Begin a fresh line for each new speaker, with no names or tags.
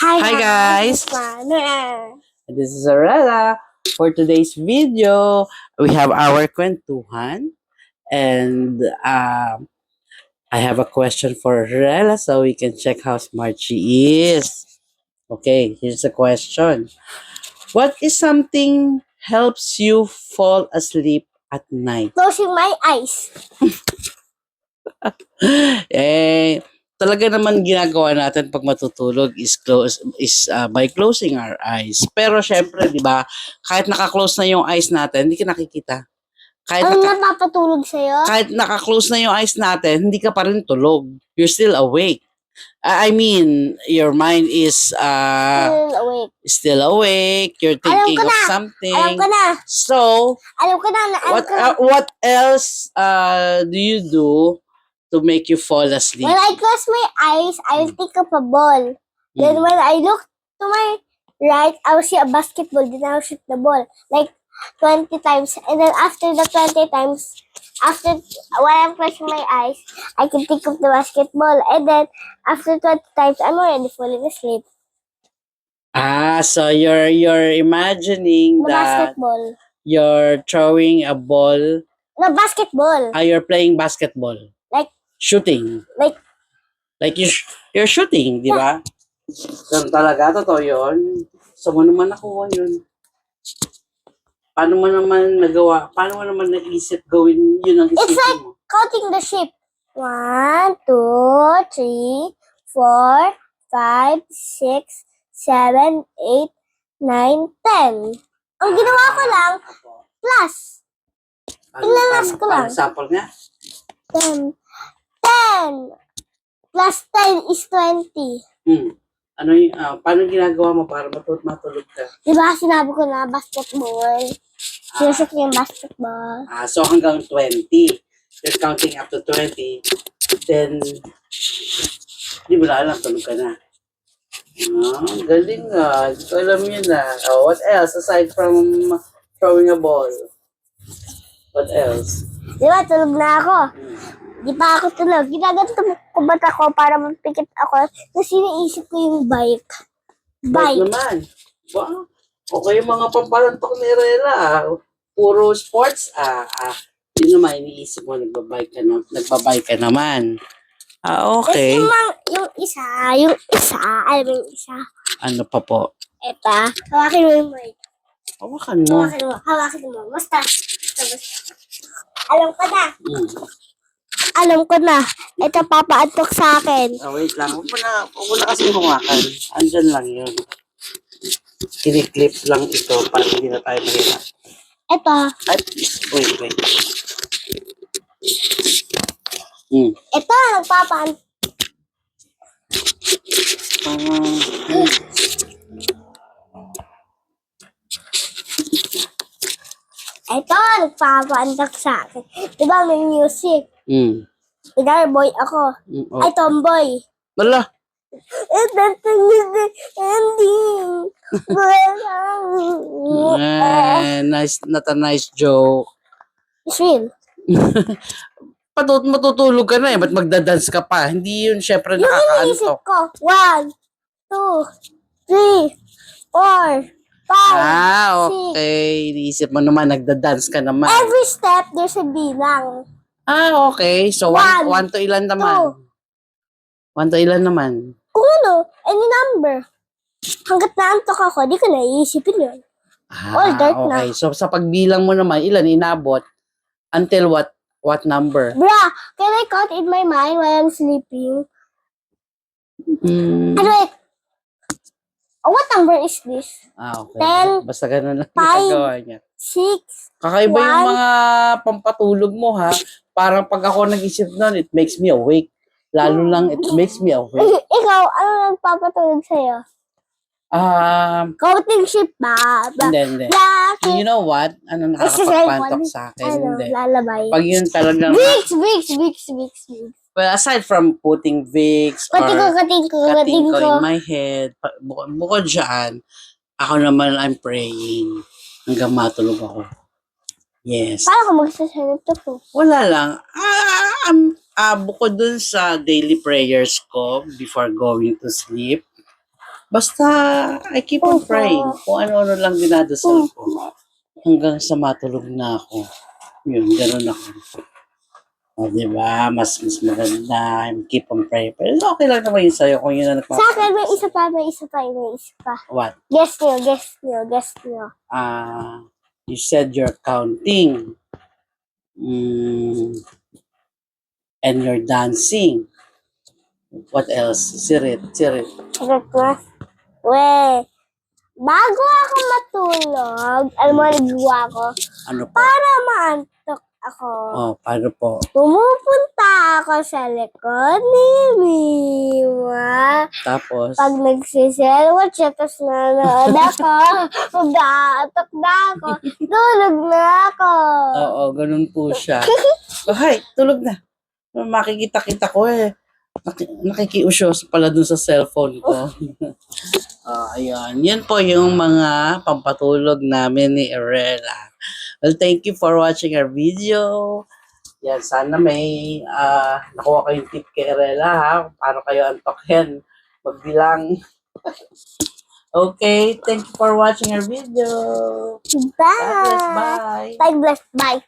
Hi guys, this is Arella. For today's video, we have our kwentuhan and I have a question for Arella so we can check how smart she is. Okay, here's the question. What is something helps you fall asleep at night?
Closing my eyes.
Talaga naman ginagawa natin pag matutulog is by closing our eyes. Pero syempre, 'di ba, kahit naka-close na yung eyes natin, hindi ka nakikita.
Ano napapatulog sa'yo?
Kahit naka-close na yung eyes natin, hindi ka pa rin tulog. You're still awake. I mean, your mind is
Still awake.
still awake. You're thinking of something.
Alam ko na.
So,
Alam ko na.
what else do you do to make you fall asleep?
When I close my eyes, I'll think of a ball. Then when I look to my right, I will see a basketball. Then I'll shoot the ball. Like 20 times. And then after the 20 times, when I'm closing my eyes, I can think of the basketball. And then after 20 times, I'm already falling asleep.
So you're imagining
The
that
basketball.
you're throwing a ball.
No, basketball.
You're playing basketball.
Like,
Shooting.
like,
You're shooting, di ba? Ganun talaga, totoo yun. So, mo naman nakuha yun? Paano mo naman nagawa? Paano mo naman naisip gawin yun ang
it's
isipin
like
mo?
counting the sheep. 1, 2, 3, 4, 5, 6, 7, 8, 9, 10. Ang ginawa ko lang, plus. Pinalas ko lang.
Sample nga?
10. 10. Plus 10 is 20.
Ano yung, paano ginagawa mo para matulog ka?
Diba sinabi ko na basketball? Sinusok yung basketball.
So hanggang 20. You're counting up to 20. Then, di mo na alam, tulog ka na. Galing nga. Hindi ko alam yun na. What else aside from throwing a ball? What else?
Diba, tulog na ako. Di pa ako tulog. Ginaganto ko ba't ako para mapikit ako. Tapos iniisip ko yung bike.
Bike naman. Wow. Okay yung mga pampalantok ni Rela. Puro sports. Yun naman, iniisip mo, nagbabike ka naman. Okay.
Tapos yung isa, alam mo yung isa.
Ano pa po?
Eto, hawakin mo yung mic.
Hawakan mo.
Hawakin mo. Basta. Alam ko na. Alam ko na. Ito papaantok sa akin.
Wait lang. Huwag mo na kasi humakan. Andyan lang yun. Kini-clip lang ito para hindi na tayo mahirap.
Ito.
Wait.
Ito, nagpapaantok. Ito, nagpapaantok sa akin. Diba may music? Diba boy ako? Ay, tomboy.
Wala.
Ending.
Not a nice joke.
It's real.
Matutulog ka na eh. Ba't magdadance ka pa? Hindi yun syempre
Yung iniisip
nakakaantok.
ko, 1, 2, 3, 4, 5, 6.
Okay. Iniisip mo naman, nagdadance ka naman.
Every step, there's a bilang.
Okay. So, 1 to ilan naman? 1 to ilan naman?
Kung ano, any number. Hanggat naantok ako, di ko naiisipin yun. All dark na.
Okay. So, sa pagbilang mo naman, ilan inabot? Until what number?
Bruh, can I count in my mind while I'm sleeping? Ano wait. What number is this?
Okay.
10,
Basta ganun lang
5,
ginagawa niya.
6.
Kakaiba yung
1.
mga pampatulog mo, ha? Parang pag ako nag-isip nun, it makes me awake. Lalo lang, it makes me awake.
Ikaw, ano nagpapatulog sa'yo? Counting sheep ba?
Hindi. You know what? Ano nakakapagpantok sa akin? Hindi.
Lalabay.
Pag yun talagang...
Vicks.
Well, aside from putting Vicks or
Kating ko
in my head, bukod dyan, ako naman I'm praying hanggang matulog ako. Yes.
Paano ko magsasanap to po?
Wala lang. Bukod dun sa daily prayers ko before going to sleep, Basta, I keep on praying. Kung ano-ano lang dinadasal ko. Hanggang sa matulog na ako. Yun, ganun ako. O, diba? Mas maganda. Keep on praying. Pero okay lang naman yun sa'yo kung yun na
Sa akin, may isa pa, may isa pa, may isa pa.
What?
Guess nyo, guess nyo, guess nyo.
You said you're counting. And you're dancing. What else? Sirit.
Sagot mo? Weh, bago ako matulog, alam mo, nagawa ko,
Ano po?
para maantok ako.
Oh, paano po?
Pumupunta ako sa likod ni Mima.
Tapos,
Pag nagsiselwat siya, tapos nanood ako, mag-aatok na ako, tulog na ako.
oo, ganun po siya. Oh, hi, tulog na. Makikita-kita ko eh. Nakikiusyoso pala dun sa cellphone ko. Ayun. Yan po yung mga pampatulog namin ni Arela. Well, thank you for watching our video. Yan, sana may nakuha kayong tip kay Arela ha. Paano kayo antokin magbilang. Okay, thank you for watching our video. God bless,
Bye.
bye.
Bye, bless. Bye.